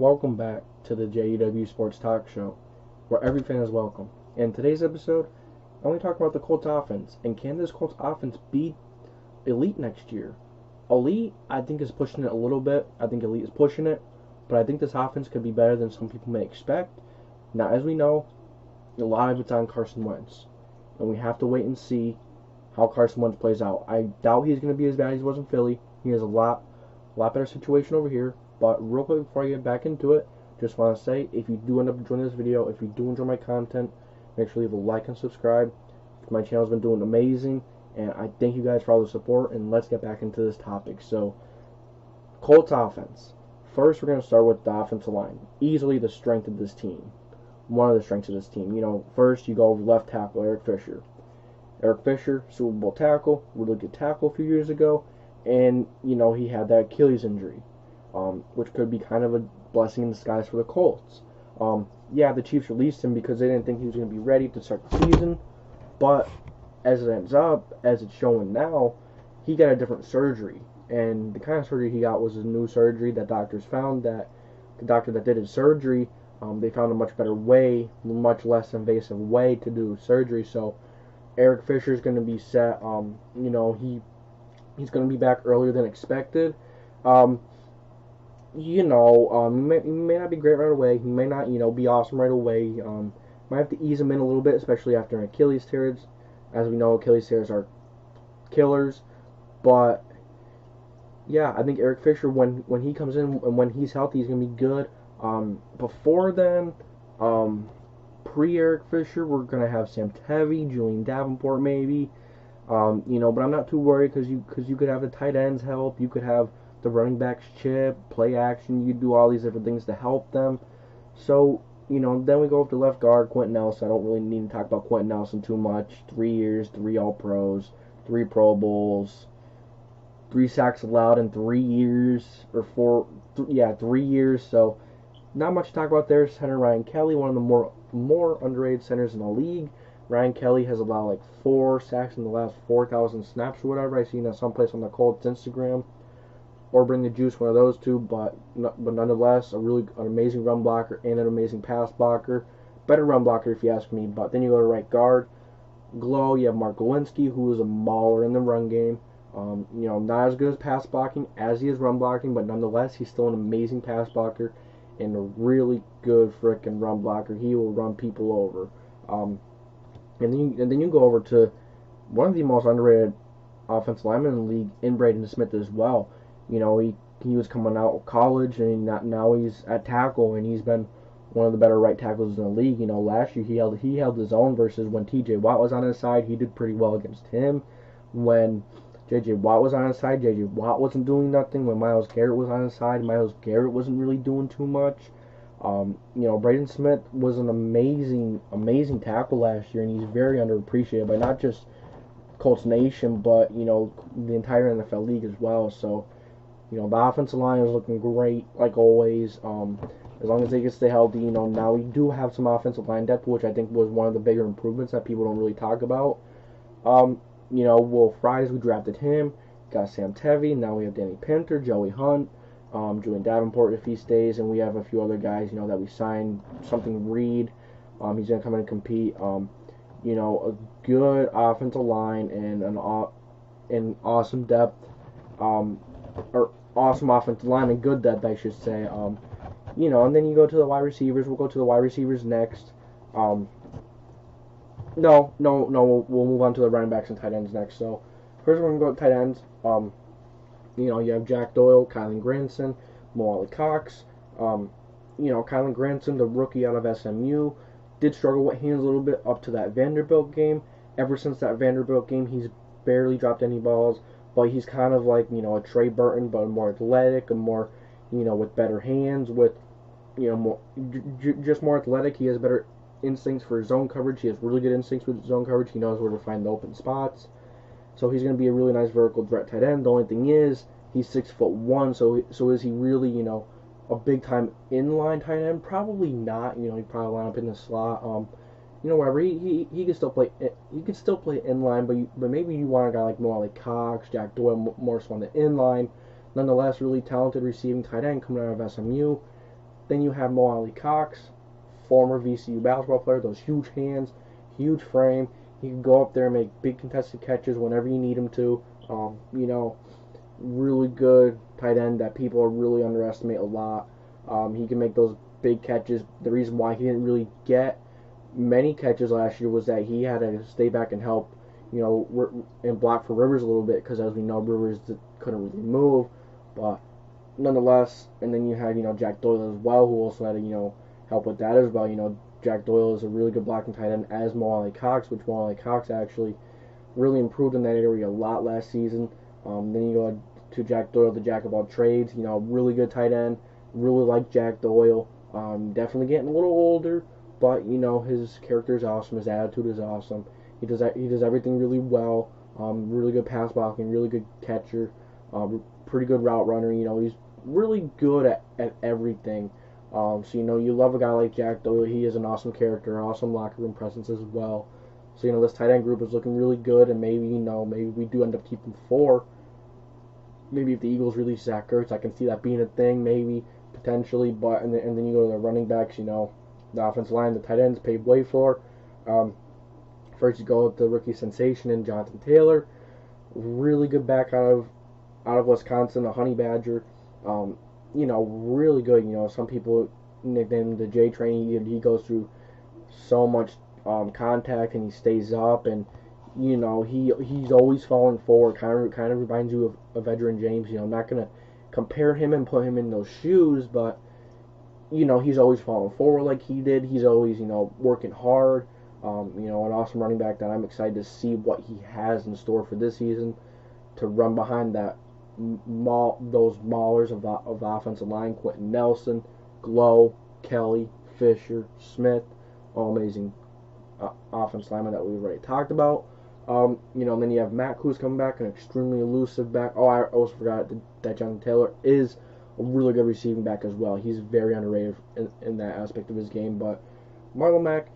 Welcome back to the JDW Sports Talk Show, where every fan is welcome. In today's episode, I want to talk about the Colts Offense, and can this Colts Offense be elite next year? Elite, I think, is pushing it a little bit. I think elite is pushing it, but I think this offense could be better than some people may expect. Now, as we know, a lot of it's on Carson Wentz, and we have to wait and see how Carson Wentz plays out. I doubt he's going to be as bad as he was in Philly. He has a lot better situation over here. But real quick before I get back into it, just want to say, if you do end up enjoying this video, if you do enjoy my content, make sure you leave a like and subscribe. My channel's been doing amazing, and I thank you guys for all the support, and let's get back into this topic. So, Colts offense. First, we're going to start with the offensive line. Easily the strength of this team. One of the strengths of this team. First, you go over left tackle, Eric Fisher. Eric Fisher, Super Bowl tackle, really good tackle a few years ago, and, he had that Achilles injury. Which could be kind of a blessing in disguise for the Colts. The Chiefs released him because they didn't think he was going to be ready to start the season, but as it ends up, as it's showing now, he got a different surgery, and the kind of surgery he got was a new surgery that doctors found that the doctor that did his surgery, they found a much better way, much less invasive way to do surgery, so Eric Fisher is going to be set. He's going to be back earlier than expected. He may not be great right away. He may not, be awesome right away. Might have to ease him in a little bit, especially after an Achilles tear. As we know, Achilles tears are killers. But, yeah, I think Eric Fisher, when he comes in and when he's healthy, he's going to be good. Before then, pre-Eric Fisher, we're going to have Sam Tevy, Julian Davenport maybe. But I'm not too worried because you could have the tight ends help. You could have the running backs chip, play action, you do all these different things to help them. So, then we go up to left guard, Quenton Nelson. I don't really need to talk about Quenton Nelson too much. 3 years, 3 All-Pros, 3 Pro Bowls, 3 sacks allowed in 3 years, or 3 years. So, not much to talk about there. Center Ryan Kelly, one of the more underrated centers in the league. Ryan Kelly has allowed like 4 sacks in the last 4,000 snaps or whatever. I seen that someplace on the Colts Instagram. Or Bring the Juice, one of those two, but nonetheless, an amazing run blocker and an amazing pass blocker. Better run blocker if you ask me, but then you go to right guard. Glow, you have Mark Lewinsky, who is a mauler in the run game. Not as good as pass blocking as he is run blocking, but nonetheless, he's still an amazing pass blocker and a really good frickin' run blocker. He will run people over. And then you go over to one of the most underrated offensive linemen in the league, in Braden Smith as well. He was coming out of college, and now he's at tackle, and he's been one of the better right tackles in the league. Last year he held his own versus when T.J. Watt was on his side. He did pretty well against him. When J.J. Watt was on his side, J.J. Watt wasn't doing nothing. When Myles Garrett was on his side, Myles Garrett wasn't really doing too much. Braden Smith was an amazing tackle last year, and he's very underappreciated by not just Colts Nation, but the entire NFL league as well. So. The offensive line is looking great, like always. As long as they can stay healthy, now we do have some offensive line depth, which I think was one of the bigger improvements that people don't really talk about. Will Fries, we drafted him. Got Sam Tevy. Now we have Danny Pinter, Joey Hunt, Julian Davenport if he stays, and we have a few other guys, that we signed. Something Reed. He's going to come in and compete. A good offensive line and an awesome depth. Awesome offensive line and good depth, I should say. And then you go to the wide receivers. We'll go to the wide receivers next. We'll move on to the running backs and tight ends next. So first we're going to go to tight ends. You have Jack Doyle, Kylan Granson, Mo Cox. Kylan Granson, the rookie out of SMU, did struggle with hands a little bit up to that Vanderbilt game. Ever since that Vanderbilt game, he's barely dropped any balls. But he's kind of like, a Trey Burton, but more athletic and more, with better hands, with, just more athletic. He has better instincts for zone coverage. He has really good instincts with zone coverage. He knows where to find the open spots. So he's going to be a really nice vertical threat tight end. The only thing is, he's 6'1", so is he really, a big-time inline tight end? Probably not. He'd probably line up in the slot. Whatever. He can still play. He can still play inline, but maybe you want a guy like more like Cox, Jack Doyle, more so on the inline. Nonetheless, really talented receiving tight end coming out of SMU. Then you have Mo Ali Cox, former VCU basketball player, those huge hands, huge frame. He can go up there and make big contested catches whenever you need him to. Really good tight end that people really underestimate a lot. He can make those big catches. The reason why he didn't really get many catches last year was that he had to stay back and help, and block for Rivers a little bit, because as we know, Rivers couldn't really move. But nonetheless, and then you had, Jack Doyle as well, who also had to, help with that as well. Jack Doyle is a really good blocking tight end, as Mo Ali Cox, which Mo Ali Cox actually really improved in that area a lot last season. Then you go to Jack Doyle, the jack of all trades, really good tight end. Really like Jack Doyle. Definitely getting a little older, but his character is awesome. His attitude is awesome. He does everything really well. Really good pass blocking, really good catcher, pretty good route runner. He's really good at everything. So you love a guy like Jack Doyle. He is an awesome character, awesome locker room presence as well. So this tight end group is looking really good, and maybe maybe we do end up keeping 4. Maybe if the Eagles release Zach Ertz, I can see that being a thing, maybe potentially. But and then you go to the running backs. The offensive line, the tight ends paved way for. First you go with the rookie sensation in Jonathan Taylor, really good back out of Wisconsin, a honey badger. Really good. Some people nickname him the J Train. He goes through so much contact, and he stays up, and he's always falling forward. Kind of reminds you of Edgerrin James. I'm not gonna compare him and put him in those shoes, but he's always falling forward like he did. He's always working hard. An awesome running back that I'm excited to see what he has in store for this season, to run behind those maulers of the offensive line: Quenton Nelson, Glow, Kelly, Fisher, Smith, all amazing offensive linemen that we've already talked about. And then you have Mack, who's coming back, an extremely elusive back. Oh, I also forgot that Jonathan Taylor is a really good receiving back as well. He's very underrated in that aspect of his game. But Marlon Mack,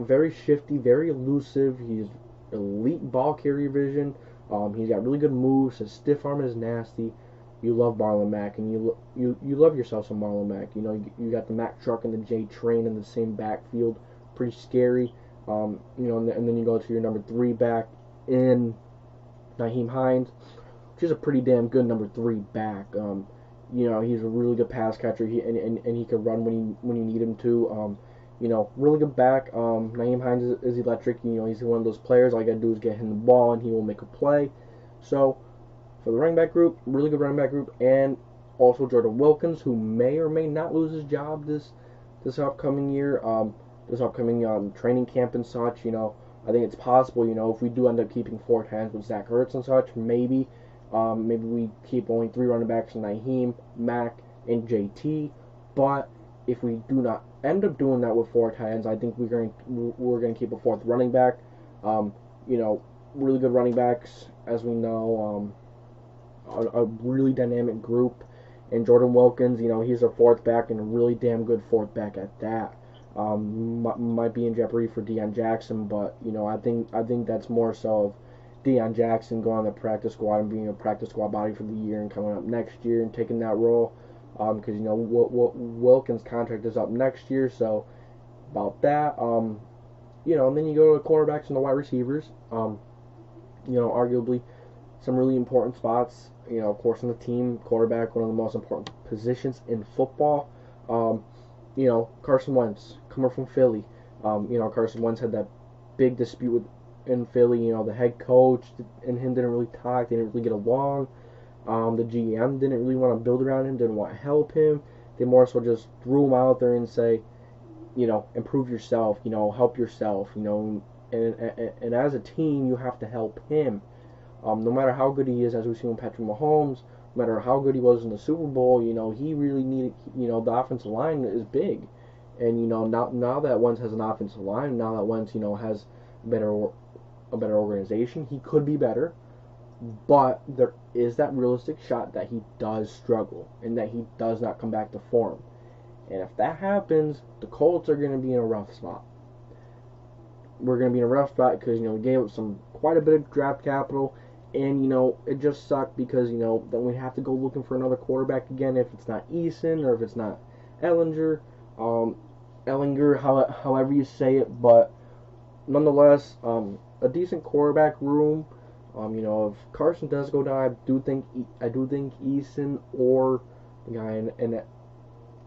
very shifty, very elusive. He's elite ball carrier vision. He's got really good moves. His stiff arm is nasty. You love Marlon Mack, and you love yourself some Marlon Mack. You got the Mack truck and the J train in the same backfield. Pretty scary. And then you go to your number 3 back in Nyheim Hines, which is a pretty damn good number 3 back. He's a really good pass catcher. He can run when you need him to. Really good back. Nyheim Hines is electric. He's one of those players. All you gotta do is get him the ball, and he will make a play. So for the running back group, really good running back group, and also Jordan Wilkins, who may or may not lose his job this upcoming year. This upcoming training camp and such, I think it's possible, if we do end up keeping 4 times with Zach Ertz and such, maybe we keep only 3 running backs in Nyheim, Mack, and JT. But if we do not end up doing that with 4 tight ends, I think we're going to keep a 4th running back. Really good running backs, as we know, a really dynamic group. And Jordan Wilkins, he's a 4th back, and a really damn good 4th back at that. Might be in jeopardy for Deion Jackson, but I think that's more so of Deion Jackson going on the practice squad and being a practice squad body for the year, and coming up next year and taking that role, because Wilkins' contract is up next year. So about that, and then you go to the quarterbacks and the wide receivers. Arguably some really important spots. Of course, on the team, quarterback, one of the most important positions in football. Carson Wentz, coming from Philly. Carson Wentz had that big dispute in Philly. The head coach and him didn't really talk. They didn't really get along. The GM didn't really want to build around him, didn't want to help him. They more so just threw him out there and say, improve yourself, help yourself, and as a team, you have to help him. No matter how good he is, as we've seen with Patrick Mahomes, no matter how good he was in the Super Bowl, he really needed, the offensive line is big. And, now that Wentz has an offensive line, now that Wentz, has a better organization, he could be better. But there is that realistic shot that he does struggle and that he does not come back to form. And if that happens, the Colts are going to be in a rough spot. We're going to be in a rough spot because, we gave up quite a bit of draft capital. And, it just sucked because, then we have to go looking for another quarterback again if it's not Eason or if it's not Ellinger, Ellinger, however you say it, but nonetheless, a decent quarterback room. If Carson does go down, I do think Eason or the guy in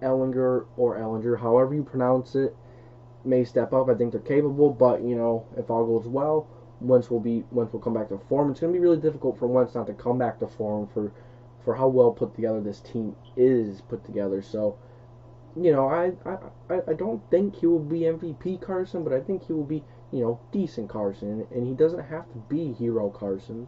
Ellinger or Ellinger, however you pronounce it, may step up. I think they're capable, but if all goes well, Wentz will come back to form. It's going to be really difficult for Wentz not to come back to form for how well put together this team is put together. So, I don't think he will be MVP Carson, but I think he will be, decent Carson, and he doesn't have to be hero Carson.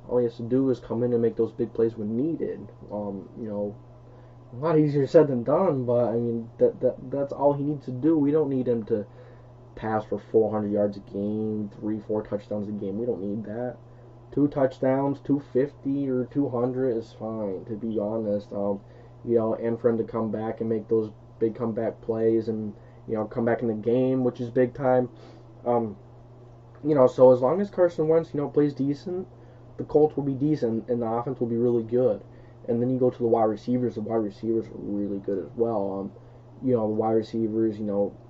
All he has to do is come in and make those big plays when needed. A lot easier said than done, but I mean that's all he needs to do. We don't need him to pass for 400 yards a game, 3-4 touchdowns a game. We don't need that. 2 touchdowns, 250 or 200 is fine, to be honest. And for him to come back and make those big comeback plays and come back in the game, which is big time. So as long as Carson Wentz plays decent, the Colts will be decent and the offense will be really good. And then you go to the wide receivers. The wide receivers are really good as well. The wide receivers,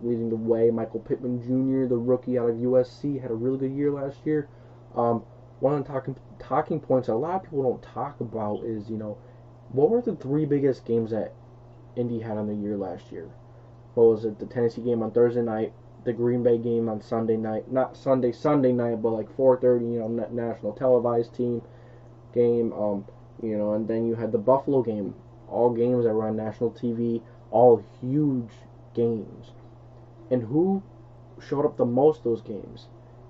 leading the way. Michael Pittman Jr., the rookie out of USC, had a really good year last year. One of the talking points that a lot of people don't talk about is, what were the 3 biggest games that Indy had on the year last year? What was it? The Tennessee game on Thursday night, the Green Bay game on Sunday night, not Sunday night, but like 4:30, national televised team game. And then you had the Buffalo game. All games that were on national TV, all huge games. And who showed up the most those games?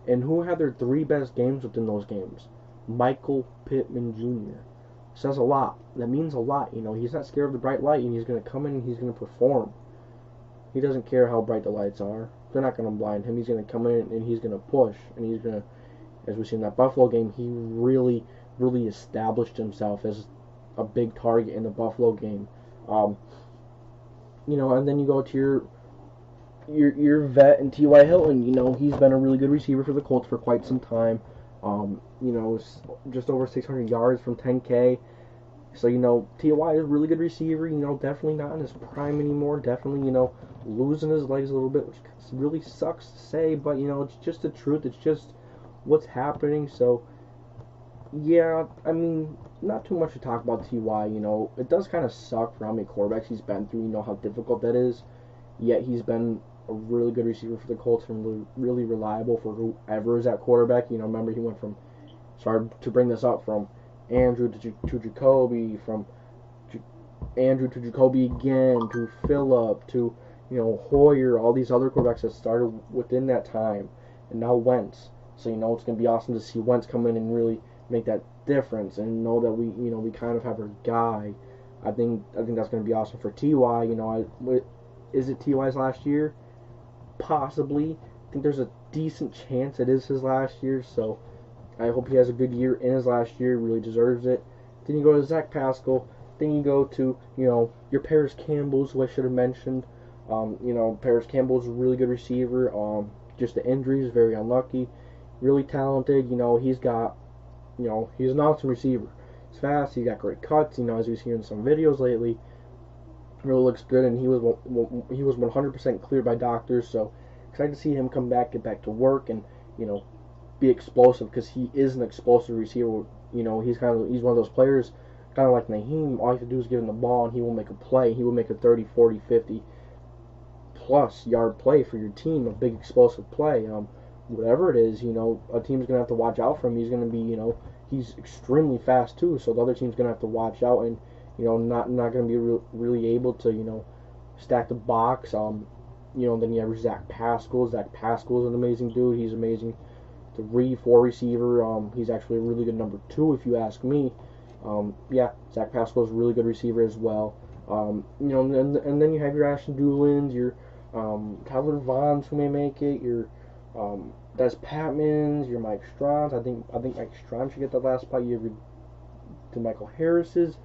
And who had their 3 best games within those games? Michael Pittman Jr. Says a lot. That means a lot. He's not scared of the bright light, and he's going to come in and he's going to perform. He doesn't care how bright the lights are. They're not going to blind him. He's going to come in and he's going to push. And he's going to, as we see in that Buffalo game, he really established himself as a big target in the Buffalo game. And then you go to your vet and T.Y. Hilton. He's been a really good receiver for the Colts for quite some time. Just over 600 yards from 10K. So, T.Y. is a really good receiver. Definitely not in his prime anymore. Definitely, losing his legs a little bit, which really sucks to say, but, it's just the truth. It's just what's happening. So, yeah, I mean, not too much to talk about T.Y. It does kind of suck for how many quarterbacks he's been through. How difficult that is. Yet he's been a really good receiver for the Colts and really reliable for whoever is at quarterback. Remember he went from, sorry to bring this up, from Andrew to Jacoby, from Andrew to Jacoby again, to Phillip, to Hoyer, all these other quarterbacks that started within that time, and now Wentz. So it's going to be awesome to see Wentz come in and really make that difference and know that we kind of have our guy. I think that's going to be awesome for Ty. Is it Ty's last year? Possibly. I think there's a decent chance it is his last year. So I hope he has a good year in his last year. Really deserves it. Then you go to Zach Pascal. Then you go to your Paris Campbell's, who I should have mentioned. Paris Campbell's a really good receiver. Just the injuries, very unlucky. Really talented. He's got. He's an awesome receiver. He's fast. He's got great cuts. As we've seen in some videos lately, really looks good. And he was 100% cleared by doctors. So excited to see him come back, get back to work, and be explosive, because he is an explosive receiver. He's one of those players, kind of like Naheem. All you have to do is give him the ball, and he will make a play. He will make a 30, 40, 50 plus yard play for your team, a big explosive play. Whatever it is, a team's gonna have to watch out for him. He's gonna be, he's extremely fast too. So the other team's gonna have to watch out and, not gonna be really able to, stack the box. Then you have Zach Pascal. Zach Pascal is an amazing dude. He's amazing. 3-4 receiver. He's actually a really good number 2, if you ask me. Zach Pascal is a really good receiver as well. And then you have your Ashton Doolins, your Tyler Vaughns, who may make it, your Des Patmans, your Mike Strauns. I think Mike Strauns should get the last spot. You have your DeMichael Harris's.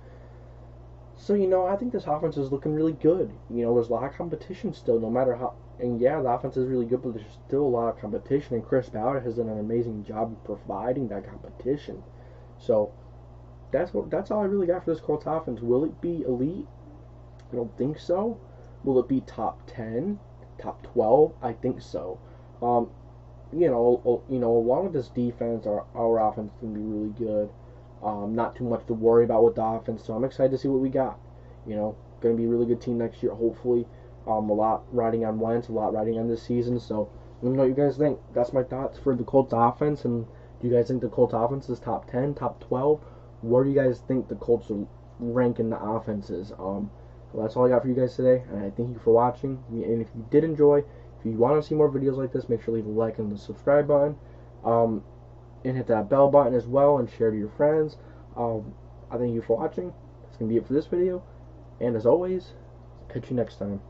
So I think this offense is looking really good. There's a lot of competition still, no matter how. And the offense is really good, but there's still a lot of competition. And Chris Ballard has done an amazing job of providing that competition. So that's all I really got for this Colts offense. Will it be elite? I don't think so. Will it be top 10, top 12? I think so. Along with this defense, our offense is going to be really good. Not too much to worry about with the offense, so I'm excited to see what we got. Going to be a really good team next year, hopefully. A lot riding on Wentz, a lot riding on this season, so let me know what you guys think. That's my thoughts for the Colts offense, and do you guys think the Colts offense is top 10, top 12? Where do you guys think the Colts are ranking the offenses? Well, that's all I got for you guys today, and I thank you for watching. And if you did enjoy, if you want to see more videos like this, make sure to leave a like and the subscribe button, and hit that bell button as well, and share to your friends. I thank you for watching. That's going to be it for this video, and as always, catch you next time.